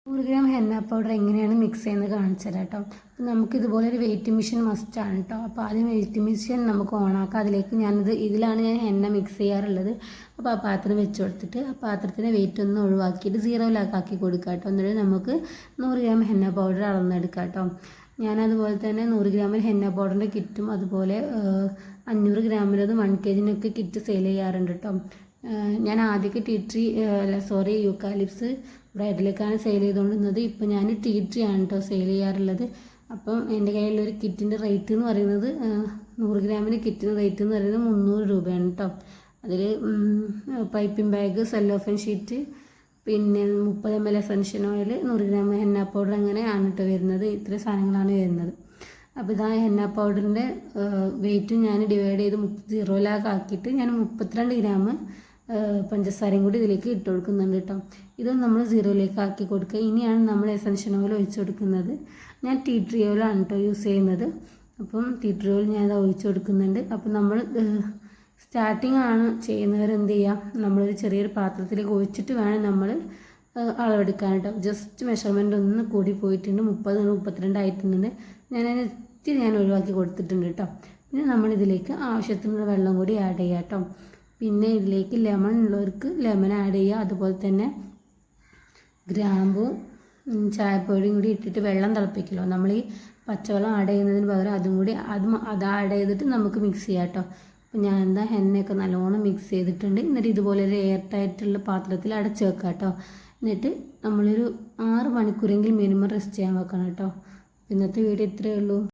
100 gram henna powder എങ്ങനെയാണ് mix ചെയ്യുന്നത് കാണിച്ചു തരാം കേട്ടോ. നമുക്കിതുപോലെ ഒരു വെയിറ്റിംഗ് മെഷീൻ മസ്റ്റാണ് കേട്ടോ. അപ്പോൾ ആദ്യം വെയിറ്റിംഗ് മെഷീൻ നമുക്ക് ഓണാക്കാം. അതിലേക്ക് ഇതിലാണ് ഞാൻ ഹെന്ന മിക്സ് ചെയ്യാറുള്ളത്. അപ്പോൾ ആ പാത്രം വെച്ച് കൊടുത്തിട്ട് ആ പാത്രത്തിൻ്റെ വെയിറ്റ് ഒന്ന് ഒഴിവാക്കിയിട്ട് 0 കൊടുക്കുക കേട്ടോ. എന്നിട്ട് നമുക്ക് 100 ഗ്രാം ഹെന്ന പൗഡർ അളന്നെടുക്കാം കേട്ടോ. ഞാനതുപോലെ തന്നെ 100 ഗ്രാമിൽ ഹെന്ന പൗഡറിൻ്റെ കിറ്റും അതുപോലെ 500 ഗ്രാമിലത് 1 kg കിറ്റ് സെയിൽ ചെയ്യാറുണ്ട് കേട്ടോ. ഞാൻ ആദ്യമൊക്കെ യൂക്കാലിപ്സ് ബ്രൈഡിലേക്കാണ് സെയിൽ ചെയ്തുകൊണ്ടിരുന്നത്. ഇപ്പോൾ ഞാൻ ടീ ട്രീ ആണ് കേട്ടോ സെയിൽ ചെയ്യാറുള്ളത്. അപ്പം എൻ്റെ കയ്യിലൊരു കിറ്റിൻ്റെ റേറ്റ് എന്ന് പറയുന്നത് 100 ഗ്രാമിൻ്റെ കിറ്റിൻ്റെ റേറ്റ് എന്ന് പറയുന്നത് 300 രൂപയാണ് കേട്ടോ. അതിൽ പൈപ്പിംഗ് ബാഗ്, സെല്ലോഫൻ ഷീറ്റ്, പിന്നെ 30 ml essential oil, 100 gram henna powder അങ്ങനെയാണ് കേട്ടോ വരുന്നത്. ഇത്രയും സാധനങ്ങളാണ് വരുന്നത്. അപ്പോൾ ഇതാ ഹെന്ന പൗഡറിൻ്റെ വെയിറ്റ് ഞാൻ ഡിവൈഡ് ചെയ്ത് 0 ആക്കിയിട്ട് ഞാൻ 32 ഗ്രാം പഞ്ചസാരയും കൂടി ഇതിലേക്ക് ഇട്ട് കൊടുക്കുന്നുണ്ട് കേട്ടോ. ഇത് നമ്മൾ 0 ആക്കി കൊടുക്കുക. ഇനിയാണ് നമ്മൾ എസൻഷ്യൽ ഓയിൽ ഒഴിച്ച് കൊടുക്കുന്നത്. ഞാൻ ടീ ട്രീ ഓയിലാണ് കേട്ടോ യൂസ് ചെയ്യുന്നത്. അപ്പം ടീ ട്രീ ഓയിൽ ഞാൻ അത് ഒഴിച്ച് കൊടുക്കുന്നുണ്ട്. അപ്പം നമ്മൾ സ്റ്റാർട്ടിങ് ആണ് ചെയ്യുന്നവർ എന്ത് ചെയ്യുക, നമ്മളൊരു ചെറിയൊരു പാത്രത്തിലേക്ക് ഒഴിച്ചിട്ട് വേണം നമ്മൾ അളവെടുക്കാൻ കേട്ടോ. ജസ്റ്റ് മെഷർമെൻറ്റ് ഒന്ന് കൂടി പോയിട്ടുണ്ട്. 32 ആയിട്ടുണ്ട്. ഞാൻ ഒഴിവാക്കി കൊടുത്തിട്ടുണ്ട് കേട്ടോ. പിന്നെ നമ്മളിതിലേക്ക് ആവശ്യത്തിനുള്ള വെള്ളം കൂടി ആഡ് ചെയ്യുക കേട്ടോ. പിന്നെ ഇതിലേക്ക് ലെമൺ ഉള്ളവർക്ക് ലെമൺ ആഡ് ചെയ്യുക. അതുപോലെ തന്നെ ഗ്രാമ്പൂ, ചായപ്പൊടിയും കൂടി ഇട്ടിട്ട് വെള്ളം തിളപ്പിക്കലോ. നമ്മൾ ഈ പച്ചവെള്ളം ആഡ് ചെയ്യുന്നതിന് പകരം അത് ആഡ് ചെയ്തിട്ട് നമുക്ക് മിക്സ് ചെയ്യാം കേട്ടോ. അപ്പോൾ ഞാൻ ഹെന്നയൊക്കെ നല്ലോണം മിക്സ് ചെയ്തിട്ടുണ്ട്. എന്നിട്ട് ഇതുപോലെ ഒരു എയർ ടൈറ്റുള്ള പാത്രത്തിൽ അടച്ച് വെക്കാം കേട്ടോ. എന്നിട്ട് നമ്മളൊരു 6 മണിക്കൂറെങ്കിലും മിനിമം റെസ്റ്റ് ചെയ്യാൻ വെക്കണം കേട്ടോ. ഇന്നത്തെ വീഡിയോ ഇത്രയേ ഉള്ളൂ.